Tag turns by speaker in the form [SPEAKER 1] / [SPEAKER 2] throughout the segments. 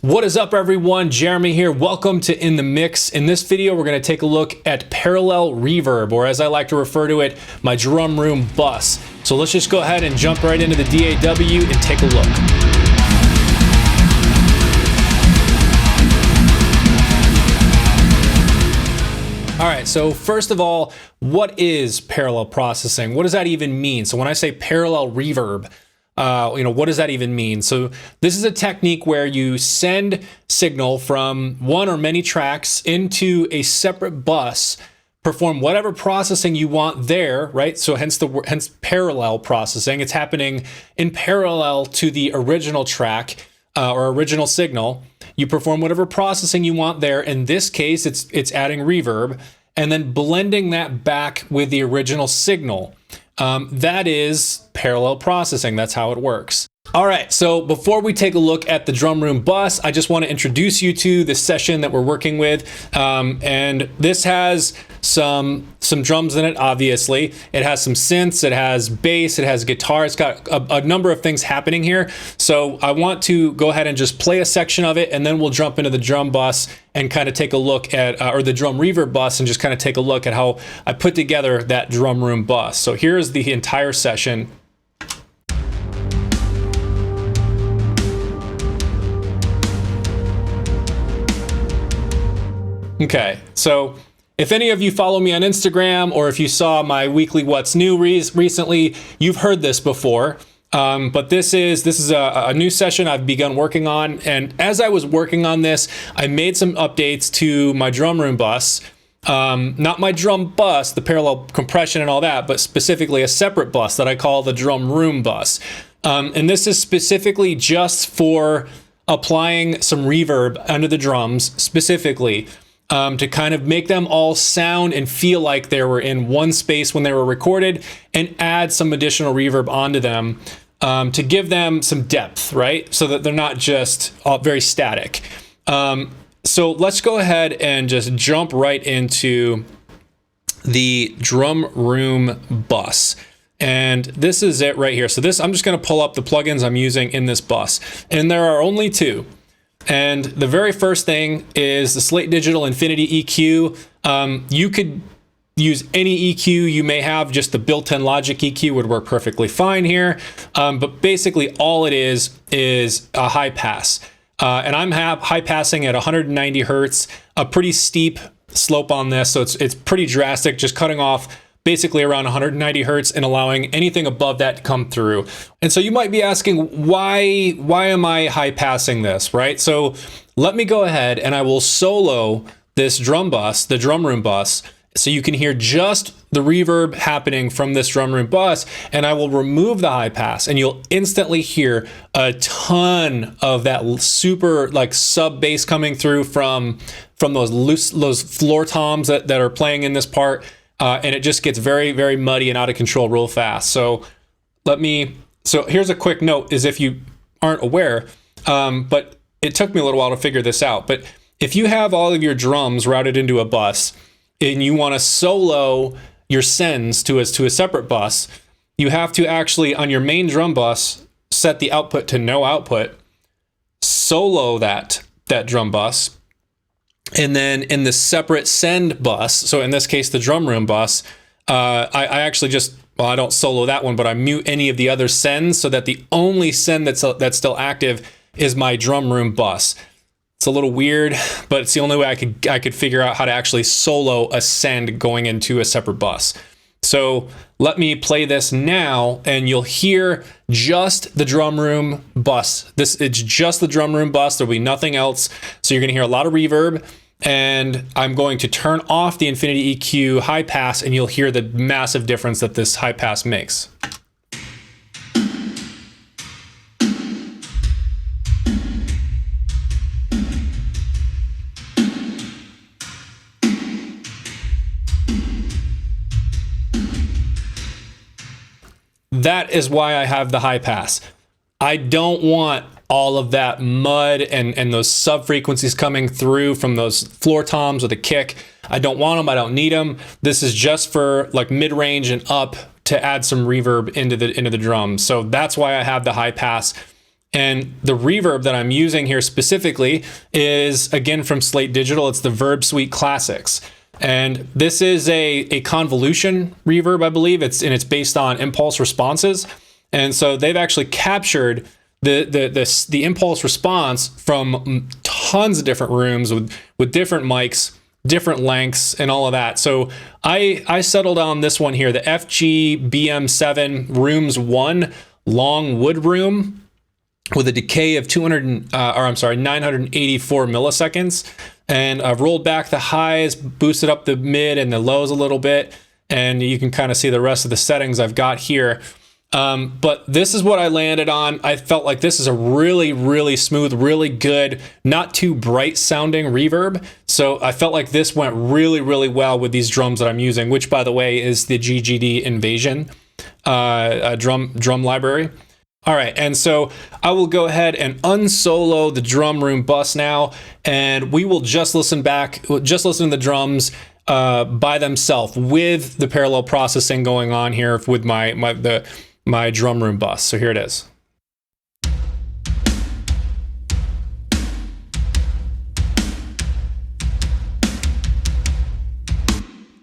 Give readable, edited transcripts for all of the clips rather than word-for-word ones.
[SPEAKER 1] What is up, everyone? Jeremy here. Welcome to In the Mix. In this video, we're going to take a look at parallel reverb, or as I like to refer to it, my drum room bus. So let's just go ahead and jump right into the DAW and take a look. All right, so first of all, what is parallel processing? What does that even mean? So when I say parallel reverb, what does that even mean? So this is a technique where you send signal from one or many tracks into a separate bus, perform whatever processing you want there, right? So hence parallel processing. It's happening in parallel to the original track or original signal. You perform whatever processing you want there. In this case, it's adding reverb and then blending that back with the original signal. That is parallel processing. That's how it works. All right, so before we take a look at the drum room bus, I just want to introduce you to the session that we're working with. And this has some drums in it, obviously. It has some synths, it has bass, it has guitar. It's got a number of things happening here. So I want to go ahead and just play a section of it, and then we'll jump into the drum bus and kind of take a look at, or the drum reverb bus, and just kind of take a look at how I put together that drum room bus. So here's the entire session. Okay, so if any of you follow me on Instagram, or if you saw my weekly What's New recently, you've heard this before. But this is a new session I've begun working on, and as I was working on this, I made some updates to my drum room bus. Not my drum bus, the parallel compression and all that, but specifically a separate bus that I call the drum room bus. And this is specifically just for applying some reverb under the drums, specifically. To kind of make them all sound and feel like they were in one space when they were recorded, and add some additional reverb onto them to give them some depth, right? So that they're not just very static. So let's go ahead and just jump right into the drum room bus. And this is it right here. So I'm just going to pull up the plugins I'm using in this bus. And there are only two. And the very first thing is the Slate Digital Infinity EQ. You could use any EQ you may have. Just the built-in Logic EQ would work perfectly fine here. But basically all it is a high pass. And I'm high passing at 190 hertz, a pretty steep slope on this. So it's pretty drastic, just cutting off basically around 190 hertz and allowing anything above that to come through. And so you might be asking, why am I high passing this, right? So let me go ahead and I will solo this drum bus, the drum room bus, so you can hear just the reverb happening from this drum room bus, and I will remove the high pass, and you'll instantly hear a ton of that super like sub bass coming through from those floor toms that are playing in this part. And it just gets very, very muddy and out of control real fast. So here's a quick note, is if you aren't aware, but it took me a little while to figure this out. But if you have all of your drums routed into a bus and you want to solo your sends to a separate bus, you have to actually, on your main drum bus, set the output to no output, solo that drum bus. And then in the separate send bus, so in this case, the drum room bus, I actually I don't solo that one, but I mute any of the other sends so that the only send that's still active is my drum room bus. It's a little weird, but it's the only way I could figure out how to actually solo a send going into a separate bus. So let me play this now, and you'll hear just the drum room bus. It's just the drum room bus. There'll be nothing else. So you're going to hear a lot of reverb, and I'm going to turn off the Infinity EQ high pass, and you'll hear the massive difference that this high pass makes. That is why I have the high pass. I don't want all of that mud and those sub frequencies coming through from those floor toms or the kick. I don't want them. I don't need them. This is just for like mid-range and up to add some reverb into the drums. So that's why I have the high pass. And the reverb that I'm using here specifically is, again, from Slate Digital. It's the Verb Suite Classics. And this is a convolution reverb, I believe. It's based on impulse responses. And so they've actually captured the impulse response from tons of different rooms with different mics, different lengths, and all of that. So I settled on this one here, the FG BM7 Rooms 1 Long Wood Room, with a decay of 984 milliseconds. And I've rolled back the highs, boosted up the mid and the lows a little bit, and you can kind of see the rest of the settings I've got here. But this is what I landed on. I felt like this is a really, really smooth, really good, not too bright sounding reverb. So I felt like this went really, really well with these drums that I'm using, which, by the way, is the GGD Invasion drum library. All right, and so I will go ahead and unsolo the Drum Room Bus now, and we will just listen to the drums by themselves with the parallel processing going on here with my Drum Room Bus. So here it is.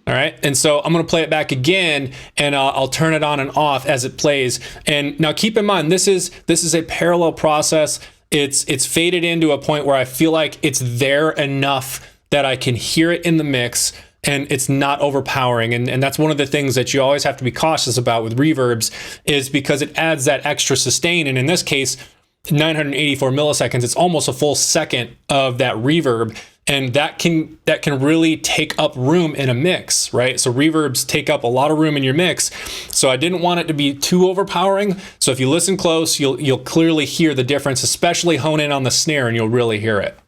[SPEAKER 1] All right, and so I'm gonna play it back again, and I'll turn it on and off as it plays. And now keep in mind, this is a parallel process. It's faded into a point where I feel like it's there enough that I can hear it in the mix, and it's not overpowering. And that's one of the things that you always have to be cautious about with reverbs, is because it adds that extra sustain. And in this case, 984 milliseconds, it's almost a full second of that reverb. And that can really take up room in a mix, right? So reverbs take up a lot of room in your mix. So I didn't want it to be too overpowering. So if you listen close, you'll clearly hear the difference, especially hone in on the snare and you'll really hear it.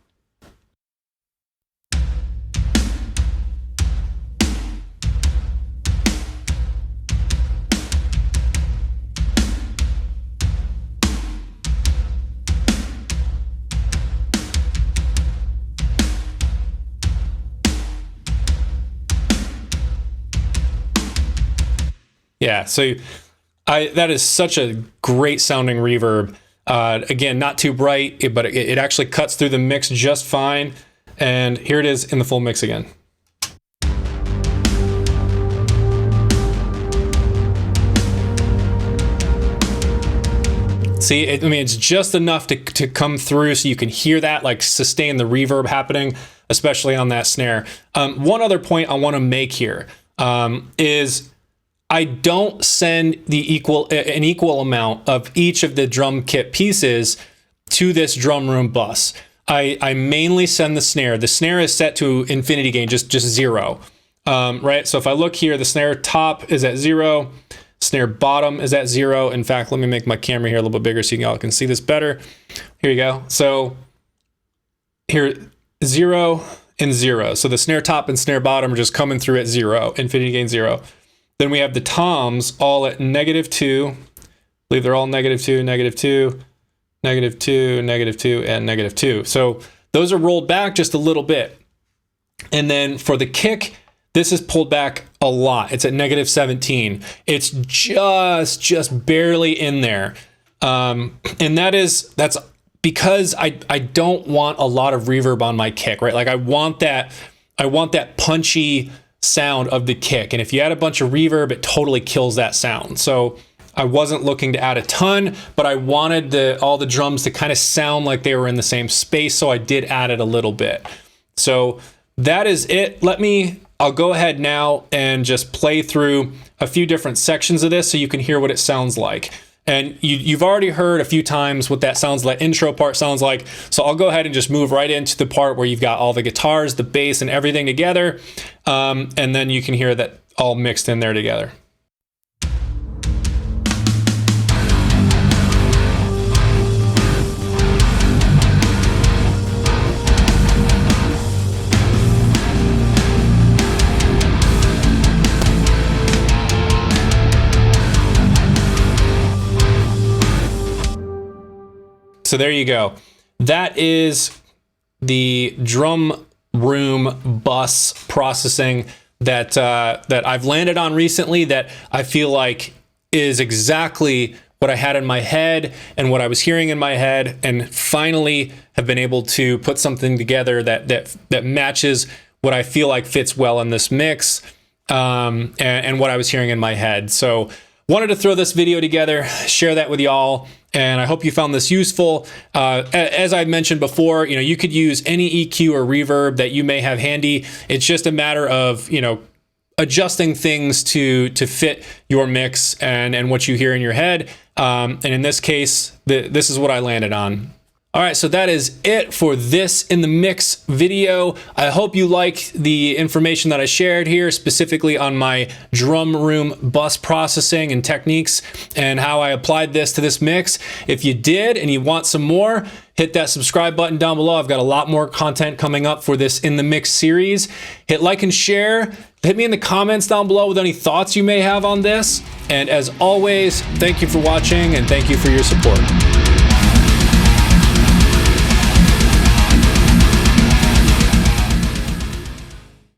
[SPEAKER 1] Yeah, so that is such a great sounding reverb. Again, not too bright, but it actually cuts through the mix just fine. And here it is in the full mix again. See, it's just enough to come through so you can hear that, like, sustain the reverb happening, especially on that snare. One other point I want to make here is I don't send an equal amount of each of the drum kit pieces to this Drum Room Bus. I mainly send the snare. The snare is set to infinity gain, just 0. Right? So if I look here, the snare top is at 0, snare bottom is at 0. In fact, let me make my camera here a little bit bigger so you all can see this better. Here you go. So here, 0 and 0. So the snare top and snare bottom are just coming through at 0, infinity gain 0. Then we have the toms all at -2. I believe they're all -2, -2, -2, -2, and -2. So those are rolled back just a little bit. And then for the kick, this is pulled back a lot. It's at -17. It's just barely in there. And that's because I don't want a lot of reverb on my kick, right? Like I want that punchy sound of the kick, and if you add a bunch of reverb, it totally kills that sound. So I wasn't looking to add a ton, but I wanted all the drums to kind of sound like they were in the same space, so I did add it a little bit. So that is it. I'll go ahead now and just play through a few different sections of this so you can hear what it sounds like. And you've already heard a few times what that intro part sounds like. So I'll go ahead and just move right into the part where you've got all the guitars, the bass, and everything together. And then you can hear that all mixed in there together. So there you go. That is the Drum Room Bus processing that I've landed on recently, that I feel like is exactly what I had in my head and what I was hearing in my head, and finally have been able to put something together that matches what I feel like fits well in this mix, and what I was hearing in my head. So wanted to throw this video together, share that with y'all, and I hope you found this useful. As I mentioned before, you could use any EQ or reverb that you may have handy. It's just a matter of, adjusting things to fit your mix and what you hear in your head. And in this case, this is what I landed on. All right, so that is it for this In the Mix video. I hope you like the information that I shared here, specifically on my drum room bus processing and techniques and how I applied this to this mix. If you did and you want some more, hit that subscribe button down below. I've got a lot more content coming up for this In the Mix series. Hit like and share. Hit me in the comments down below with any thoughts you may have on this. And as always, thank you for watching and thank you for your support.